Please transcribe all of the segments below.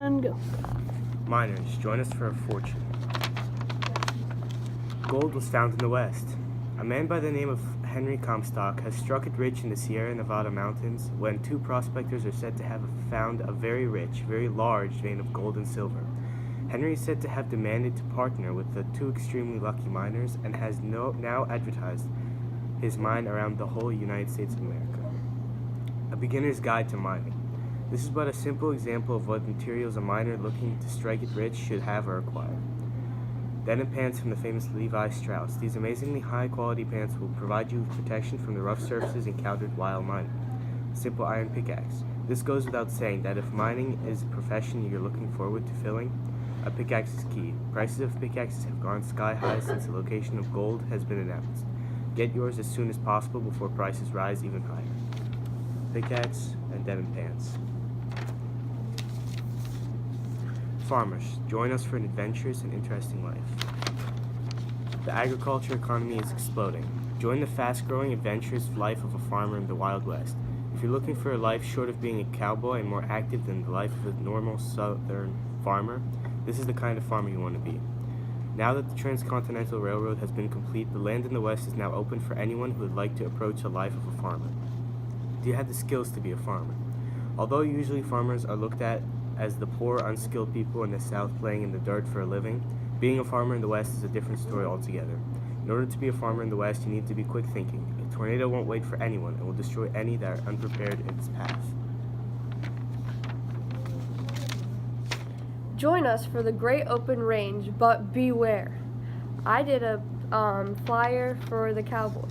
And go. Miners, join us for a fortune. Gold was found in the West. A man by the name of Henry Comstock has struck it rich in the Sierra Nevada mountains when two prospectors are said to have found a very rich, very large vein of gold and silver. Henry is said to have demanded to partner with the two extremely lucky miners and has now advertised his mine around the whole United States of America. A beginner's guide to mining. This is but a simple example of what materials a miner looking to strike it rich should have or acquire. Denim pants from the famous Levi Strauss. These amazingly high-quality pants will provide you with protection from the rough surfaces encountered while mining. Simple iron pickaxe. This goes without saying that if mining is a profession you're looking forward to filling, a pickaxe is key. Prices of pickaxes have gone sky high since the location of gold has been announced. Get yours as soon as possible before prices rise even higher. Pickaxe and denim pants. Farmers, join us for an adventurous and interesting life. The agriculture economy is exploding. Join the fast-growing, adventurous life of a farmer in the Wild West. If you're looking for a life short of being a cowboy and more active than the life of a normal southern farmer, this is the kind of farmer you want to be. Now that the Transcontinental Railroad has been complete, the land in the West is now open for anyone who would like to approach the life of a farmer. Do you have the skills to be a farmer? Although usually farmers are looked at as the poor, unskilled people in the South playing in the dirt for a living, being a farmer in the West is a different story altogether. In order to be a farmer in the West, you need to be quick thinking. A tornado won't wait for anyone and will destroy any that are unprepared in its path. Join us for the great open range, but beware. I did a flyer for the Cowboys.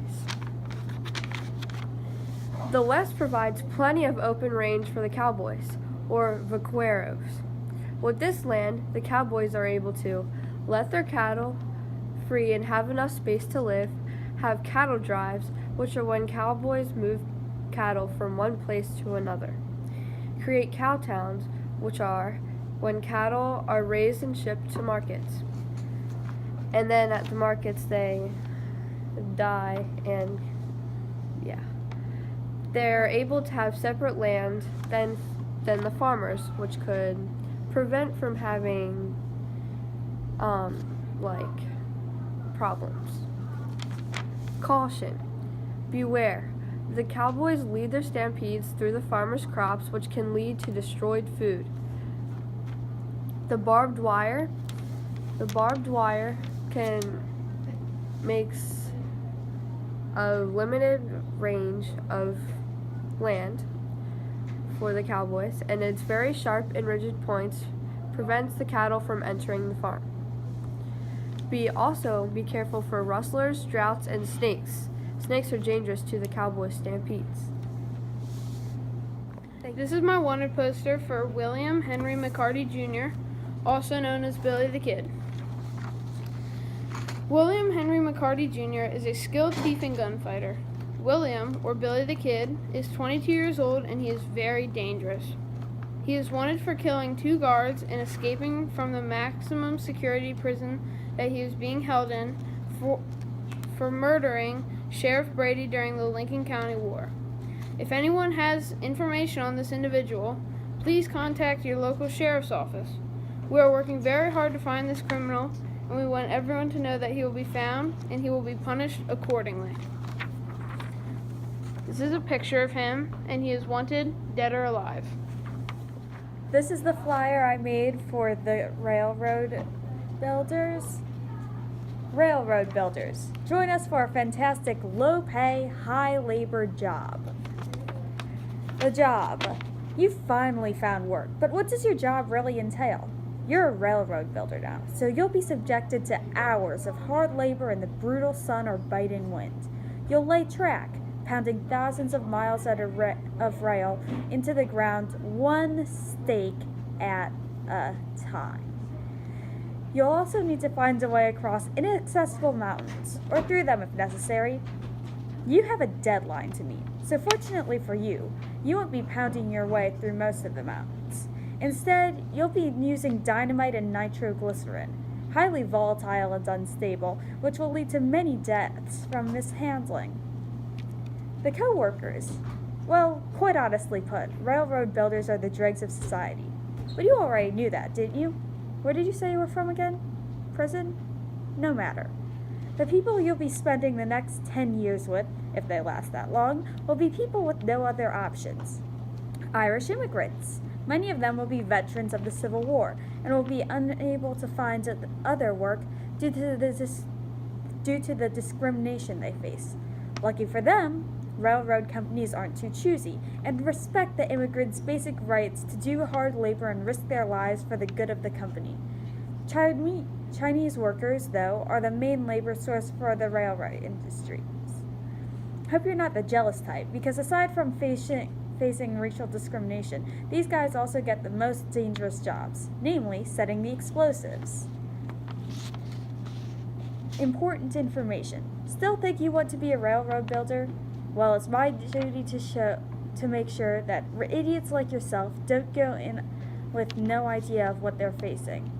The West provides plenty of open range for the Cowboys, or vaqueros. With this land, the Cowboys are able to let their cattle free and have enough space to live, have cattle drives, which are when cowboys move cattle from one place to another, create cow towns, which are when cattle are raised and shipped to markets, and then at the markets they die and they're able to have separate land than the farmers, which could prevent from having problems. Caution. Beware. The cowboys lead their stampedes through the farmers' crops, which can lead to destroyed food. The barbed wire makes a limited range of land for the cowboys, and its very sharp and rigid points prevents the cattle from entering the farm. Also be careful for rustlers, droughts, and snakes. Snakes are dangerous to the cowboy stampedes. This is my wanted poster for William Henry McCarty Jr., also known as Billy the Kid. William Henry McCarty Jr. is a skilled thief and gunfighter. William, or Billy the Kid, is 22 years old and he is very dangerous. He is wanted for killing 2 guards and escaping from the maximum security prison that he was being held in for murdering Sheriff Brady during the Lincoln County War. If anyone has information on this individual, please contact your local sheriff's office. We are working very hard to find this criminal, and we want everyone to know that he will be found and he will be punished accordingly. This is a picture of him, and he is wanted, dead or alive. This is the flyer I made for the railroad builders. Railroad builders, join us for a fantastic low-pay, high-labor job. The job. You finally found work, but what does your job really entail? You're a railroad builder now, so you'll be subjected to hours of hard labor in the brutal sun or biting wind. You'll lay track, pounding thousands of miles of rail into the ground, one stake at a time. You'll also need to find a way across inaccessible mountains, or through them if necessary. You have a deadline to meet, so fortunately for you, you won't be pounding your way through most of the mountains. Instead, you'll be using dynamite and nitroglycerin, highly volatile and unstable, which will lead to many deaths from mishandling. The co-workers. Well, quite honestly put, railroad builders are the dregs of society. But you already knew that, didn't you? Where did you say you were from again? Prison? No matter. The people you'll be spending the next 10 years with, if they last that long, will be people with no other options. Irish immigrants. Many of them will be veterans of the Civil War and will be unable to find other work due to the discrimination they face. Lucky for them, railroad companies aren't too choosy and respect the immigrants' basic rights to do hard labor and risk their lives for the good of the company. Chinese workers, though, are the main labor source for the railroad industries. Hope you're not the jealous type, because aside from facing racial discrimination, these guys also get the most dangerous jobs, namely setting the explosives. Important information. Still think you want to be a railroad builder? Well, it's my duty to make sure that idiots like yourself don't go in with no idea of what they're facing.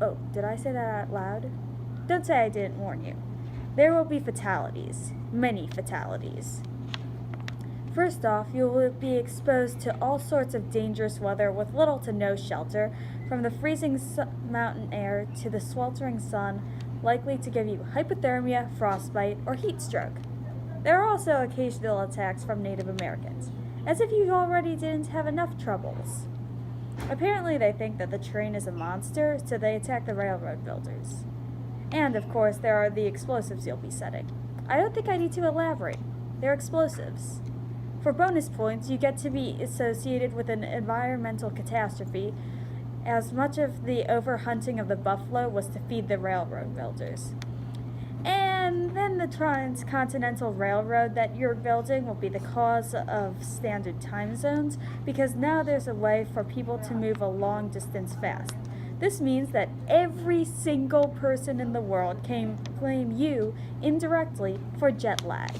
Oh, did I say that out loud? Don't say I didn't warn you. There will be fatalities. Many fatalities. First off, you will be exposed to all sorts of dangerous weather with little to no shelter, from the freezing mountain air to the sweltering sun, likely to give you hypothermia, frostbite, or heat stroke. There are also occasional attacks from Native Americans, as if you already didn't have enough troubles. Apparently they think that the train is a monster, so they attack the railroad builders. And, of course, there are the explosives you'll be setting. I don't think I need to elaborate. They're explosives. For bonus points, you get to be associated with an environmental catastrophe, as much of the overhunting of the buffalo was to feed the railroad builders. And then the transcontinental railroad that you're building will be the cause of standard time zones, because now there's a way for people to move a long distance fast. This means that every single person in the world can blame you indirectly for jet lag.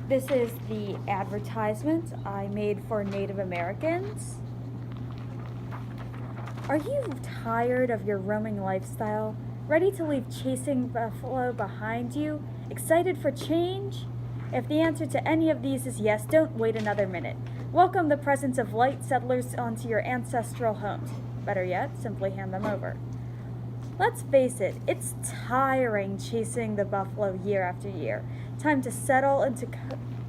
This is the advertisement I made for Native Americans. Are you tired of your roaming lifestyle? Ready to leave chasing buffalo behind you? Excited for change? If the answer to any of these is yes, don't wait another minute. Welcome the presence of light settlers onto your ancestral homes. Better yet, simply hand them over. Let's face it, it's tiring chasing the buffalo year after year. Time to settle into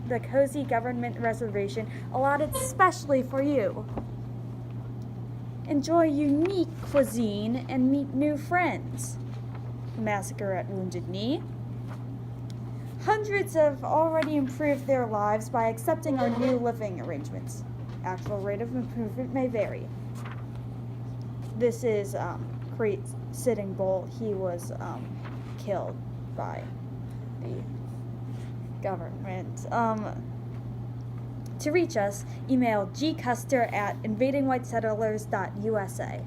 the cozy government reservation allotted specially for you. Enjoy unique cuisine and meet new friends. Massacre at Wounded Knee. Hundreds have already improved their lives by accepting our new living arrangements. Actual rate of improvement may vary. This is Sitting Bull. He was killed by the government. To reach us, email gcuster@invadingwhitesettlers.usa.